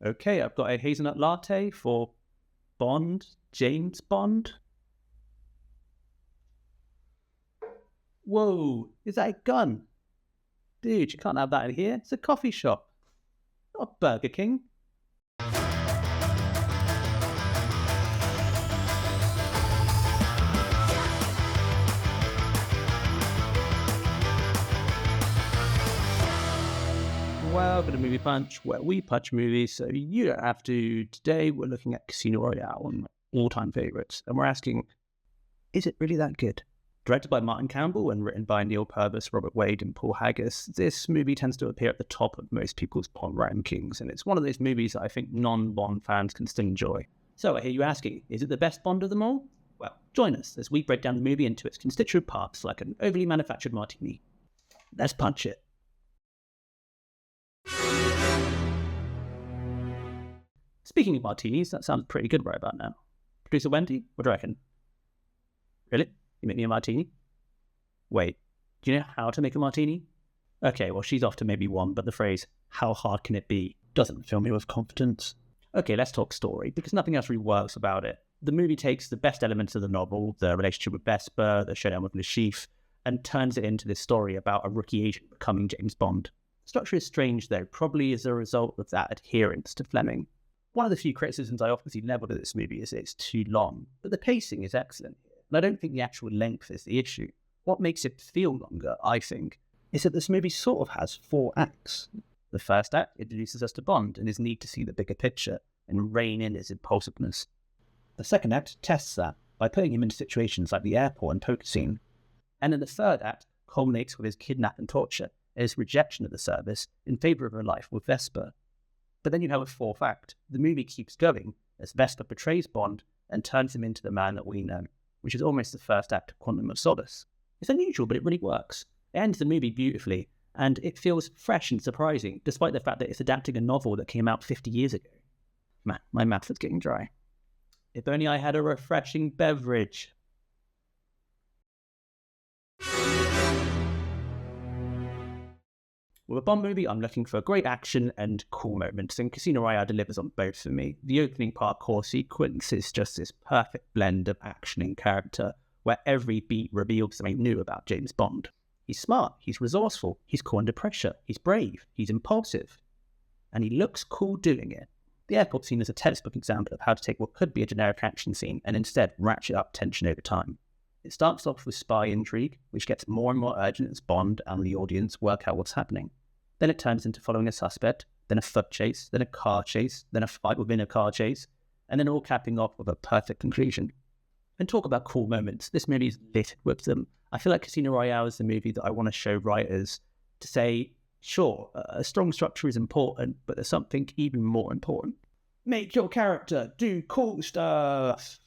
Okay, I've got a hazelnut latte for Bond, James Bond. Whoa, is that a gun? Dude, you can't have that in here. It's a coffee shop, not Burger King. Welcome to Movie Punch, where we punch movies so you don't have to. Today we're looking at Casino Royale, one of my all-time favourites, and we're asking, is it really that good? Directed by Martin Campbell and written by Neil Purvis, Robert Wade and Paul Haggis, this movie tends to appear at the top of most people's Bond rankings, and it's one of those movies that I think non-Bond fans can still enjoy. So I hear you asking, is it the best Bond of them all? Well, join us as we break down the movie into its constituent parts like an overly manufactured martini. Let's punch it. Speaking of martinis, that sounds pretty good right about now. Producer Wendy, what do you reckon? Really? You make me a martini? Wait, do you know how to make a martini? Okay, well, she's off to maybe one, but the phrase, how hard can it be, doesn't fill me with confidence. Okay, let's talk story, because nothing else really works about it. The movie takes the best elements of the novel, the relationship with Vesper, the showdown with Le Chiffre, and turns it into this story about a rookie agent becoming James Bond. The structure is strange, though, probably as a result of that adherence to Fleming. One of the few criticisms I often see levelled at this movie is that it's too long, but the pacing is excellent here, and I don't think the actual length is the issue. What makes it feel longer, I think, is that this movie sort of has 4 acts. The first act introduces us to Bond and his need to see the bigger picture and rein in his impulsiveness. The second act tests that by putting him into situations like the airport and poker scene. And then the third act culminates with his kidnap and torture and his rejection of the service in favour of a life with Vesper. But then you have a fourth act. The movie keeps going as Vesper betrays Bond and turns him into the man that we know, which is almost the first act of Quantum of Solace. It's unusual, but it really works. It ends the movie beautifully, and it feels fresh and surprising, despite the fact that it's adapting a novel that came out 50 years ago. Man, my mouth is getting dry. If only I had a refreshing beverage. With a Bond movie, I'm looking for great action and cool moments, and Casino Royale delivers on both for me. The opening parkour sequence is just this perfect blend of action and character, where every beat reveals something new about James Bond. He's smart, he's resourceful, he's cool under pressure, he's brave, he's impulsive, and he looks cool doing it. The airport scene is a textbook example of how to take what could be a generic action scene and instead ratchet up tension over time. It starts off with spy intrigue, which gets more and more urgent as Bond and the audience work out what's happening. Then it turns into following a suspect, then a foot chase, then a car chase, then a fight within a car chase, and then all capping off with a perfect conclusion. And talk about cool moments, this movie is littered with them. I feel like Casino Royale is the movie that I want to show writers to say, sure, a strong structure is important, but there's something even more important. Make your character do cool stuff.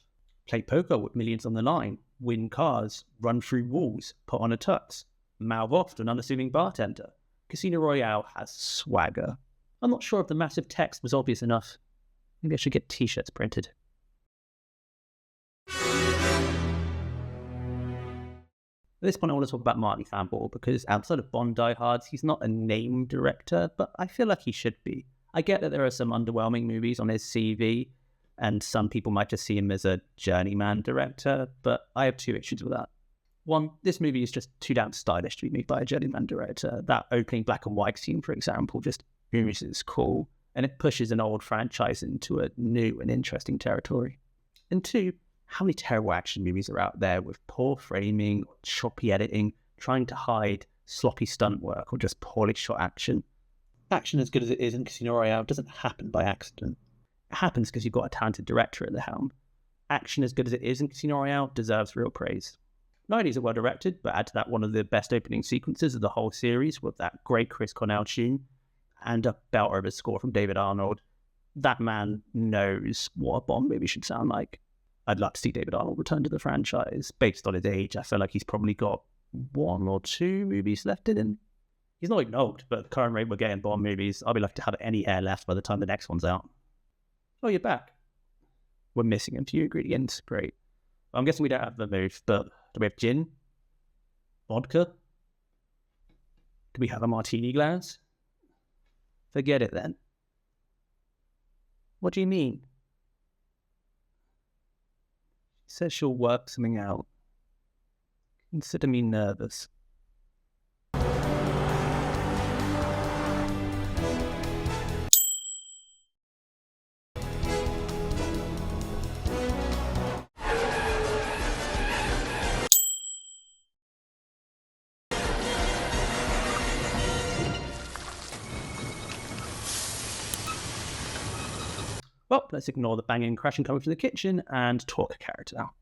Play poker with millions on the line. Win cars, run through walls, put on a tux, mouth off to an unassuming bartender. Casino Royale has swagger. I'm not sure if the massive text was obvious enough. Maybe I should get t-shirts printed. At this point, I want to talk about Martin Campbell, because outside of Bond diehards, he's not a name director, but I feel like he should be. I get that there are some underwhelming movies on his CV, and some people might just see him as a journeyman director, but I have 2 issues with that. One, this movie is just too damn stylish to be made by a journeyman director. That opening black and white scene, for example, just is cool, and it pushes an old franchise into a new and interesting territory. And 2, how many terrible action movies are out there with poor framing, or choppy editing, trying to hide sloppy stunt work or just poorly shot action? Action as good as it is in Casino Royale doesn't happen by accident. It happens because you've got a talented director at the helm. Action as good as it is in Casino Royale deserves real praise. Not only is it well directed, but add to that one of the best opening sequences of the whole series with that great Chris Cornell tune and a belter of a score from David Arnold. That man knows what a Bond movie should sound like. I'd love to see David Arnold return to the franchise. Based on his age, I feel like he's probably got 1 or 2 movies left in him. He's not even old, but at the current rate we're getting Bond movies, I'll be lucky to have any hair left by the time the next one's out. Oh, you're back. We're missing a few ingredients. Great. I'm guessing we don't have vermouth, but do we have gin? Vodka? Do we have a martini glass? Forget it then. What do you mean? She says she'll work something out. Consider me nervous. Well, let's ignore the banging and crashing coming from the kitchen and talk a character now.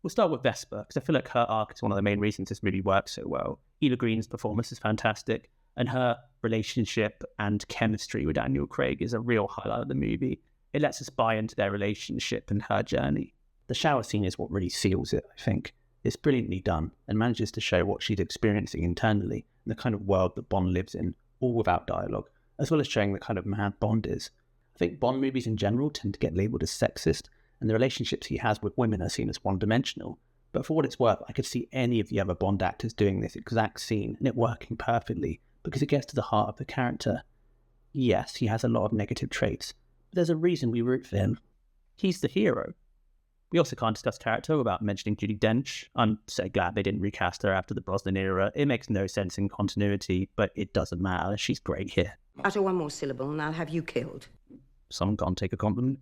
We'll start with Vesper, because I feel like her arc is one of the main reasons this movie works so well. Eva Green's performance is fantastic, and her relationship and chemistry with Daniel Craig is a real highlight of the movie. It lets us buy into their relationship and her journey. The shower scene is what really seals it, I think. It's brilliantly done, and manages to show what she's experiencing internally and the kind of world that Bond lives in, all without dialogue, as well as showing the kind of man Bond is. I think Bond movies in general tend to get labelled as sexist, and the relationships he has with women are seen as one-dimensional. But for what it's worth, I could see any of the other Bond actors doing this exact scene and it working perfectly, because it gets to the heart of the character. Yes, he has a lot of negative traits, but there's a reason we root for him. He's the hero. We also can't discuss character without mentioning Judi Dench. I'm so glad they didn't recast her after the Brosnan era. It makes no sense in continuity, but it doesn't matter. She's great here. Utter one more syllable and I'll have you killed. Someone can't take a compliment.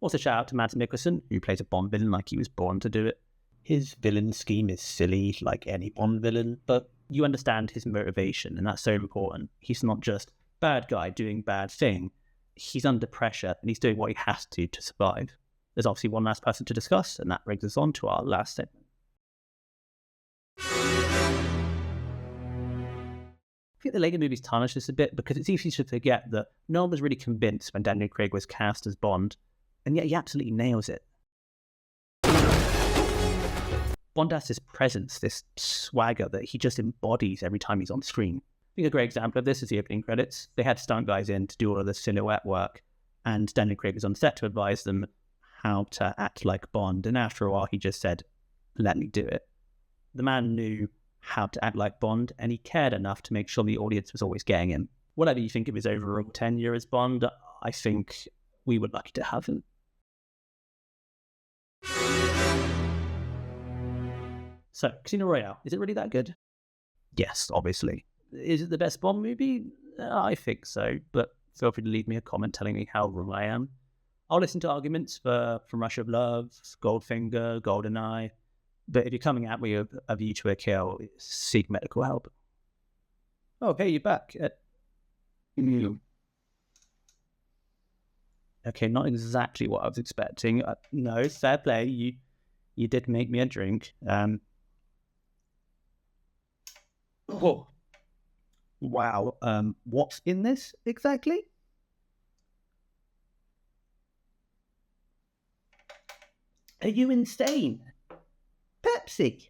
Also shout out to Mads Mikkelsen, who plays a Bond villain like he was born to do it. His villain scheme is silly, like any Bond villain, but you understand his motivation, and that's so important. He's not just bad guy doing bad thing. He's under pressure, and he's doing what he has to survive. There's obviously one last person to discuss, and that brings us on to our last segment. I think the later movies tarnish this a bit because it's easy to forget that no one was really convinced when Daniel Craig was cast as Bond, and yet he absolutely nails it. Bond has this presence, this swagger that he just embodies every time he's on screen. I think a great example of this is the opening credits. They had stunt guys in to do all of the silhouette work, and Daniel Craig was on set to advise them how to act like Bond, and after a while he just said, "Let me do it." The man knew how to act like Bond, and he cared enough to make sure the audience was always getting him. Whatever you think of his overall tenure as Bond, I think we were lucky to have him. So, Casino Royale, is it really that good? Yes, obviously. Is it the best Bond movie? I think so, but feel free to leave me a comment telling me how wrong I am. I'll listen to arguments From Rush of Love, Goldfinger, GoldenEye, but if you're coming at me with A View to a Kill, seek medical help. Oh, hey, you're back. Okay, not exactly what I was expecting. No, fair play. You did make me a drink. Oh, wow. What's in this exactly? Are you insane? Pepsi.